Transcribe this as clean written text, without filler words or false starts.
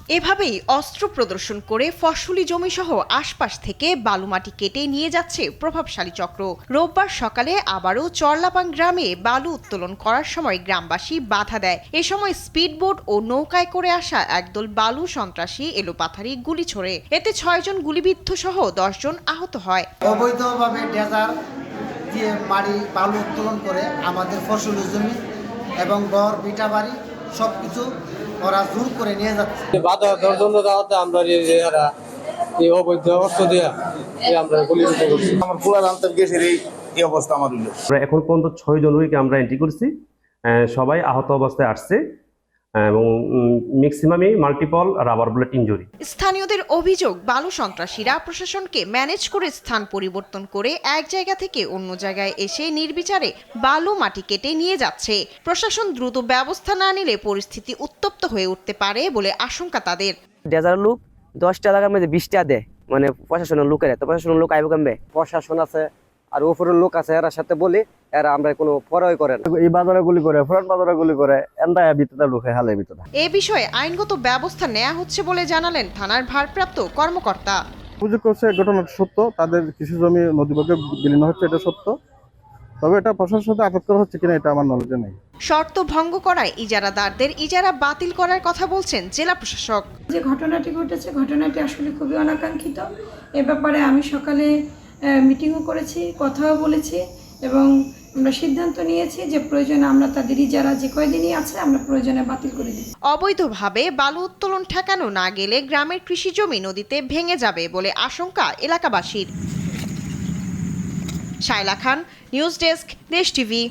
এভাবেই অস্ত্র প্রদর্শন করে ফসলি জমিসহ আশপাশ থেকে বালুমাটি কেটে নিয়ে যাচ্ছে প্রভাবশালী চক্র। রোববার সকালে আবারও চরলাপাং গ্রামে বালু উত্তোলন করার সময় গ্রামবাসী বাধা দেয়। এ সময় স্পিডবোট ও নৌকায় করে আসা একদল বালু সন্ত্রাসী এলোপাথারি গুলি ছোড়ে। এতে 6 জন গুলিবিদ্ধ সহ 10 জন আহত হয়। অবৈধভাবে ডেজার দিয়ে বালু উত্তোলন করে আমাদের ফসলি জমি এবং ঘর ভিটা বাড়ি সবকিছু ওরা জোর করে নিয়ে যাচ্ছে। বাধা দেওয়ার জন্য আমরা এই অবৈধ অস্ত্র দিয়ে আমরা গুলিবিদ্ধ করছি। আমার পুরা রান্তার গ্যাসের এই অবস্থা আমার হলো। এখন পর্যন্ত 6 জন রোগীকে আমরা এন্ট্রি করছি, সবাই আহত অবস্থায় আসছে এবং ম্যাক্সিমামই মাল্টিপল রাবার বুলেট ইনজুরি। স্থানীয়দের অভিযোগ, বালু সন্ত্রাসীরা প্রশাসনকে ম্যানেজ করে স্থান পরিবর্তন করে এক জায়গা থেকে অন্য জায়গায় এসে নির্বিচারে বালু মাটি কেটে নিয়ে যাচ্ছে। প্রশাসন দ্রুত ব্যবস্থা না নিলে পরিস্থিতি উত্তপ্ত হয়ে উঠতে পারে বলে আশঙ্কা তাদের। ডেজার লোক 10টা টাকার মধ্যে 20টা দেয়, মানে প্রশাসনের লোকের, তো প্রশাসনের লোক আইব কামবে, প্রশাসন আছে আর উপরের লোক আছে, এর সাথে বলি এরা আমরা কোনো পরোয়া করে না। এই বাজারে গুলি করে, ফ্রন্ট বাজারে গুলি করে, এন্দায় ভিতরে ঢুকে হালের ভিতরে। এ বিষয়ে আইনগত ব্যবস্থা নেওয়া হচ্ছে বলে জানালেন থানার ভারপ্রাপ্ত কর্মকর্তা। অভিযোগ করছে ঘটনাটা সত্য, তাদের কৃষি জমি নদীভাগে বিলীন হচ্ছে, এটা সত্য। তবে এটা প্রশাসনের সাথে আঘাত করা হচ্ছে কিনা এটা আমার নলেজে নেই। শর্ত ভঙ্গ করায় ইজারাদারদের ইজারা বাতিল করার কথা বলছেন জেলা প্রশাসক। যে ঘটনাটি ঘটেছে, ঘটনাটি আসলে খুবই অনাকাঙ্ক্ষিত। এ ব্যাপারে আমি সকালে মিটিংও করেছি, কথাও বলেছি এবং আমরা সিদ্ধান্ত নিয়েছি যে প্রয়োজনে আমরা তাদের ইজারা যে কয়দিনই আছে আমরা প্রয়োজনে বাতিল করে দিই। অবৈধভাবে বালু উত্তোলন ঠেকানো না গেলে গ্রামের কৃষি জমি নদীতে ভেঙে যাবে বলে আশঙ্কা এলাকাবাসীর। শায়লা খান, নিউজ ডেস্ক, দেশ টিভি।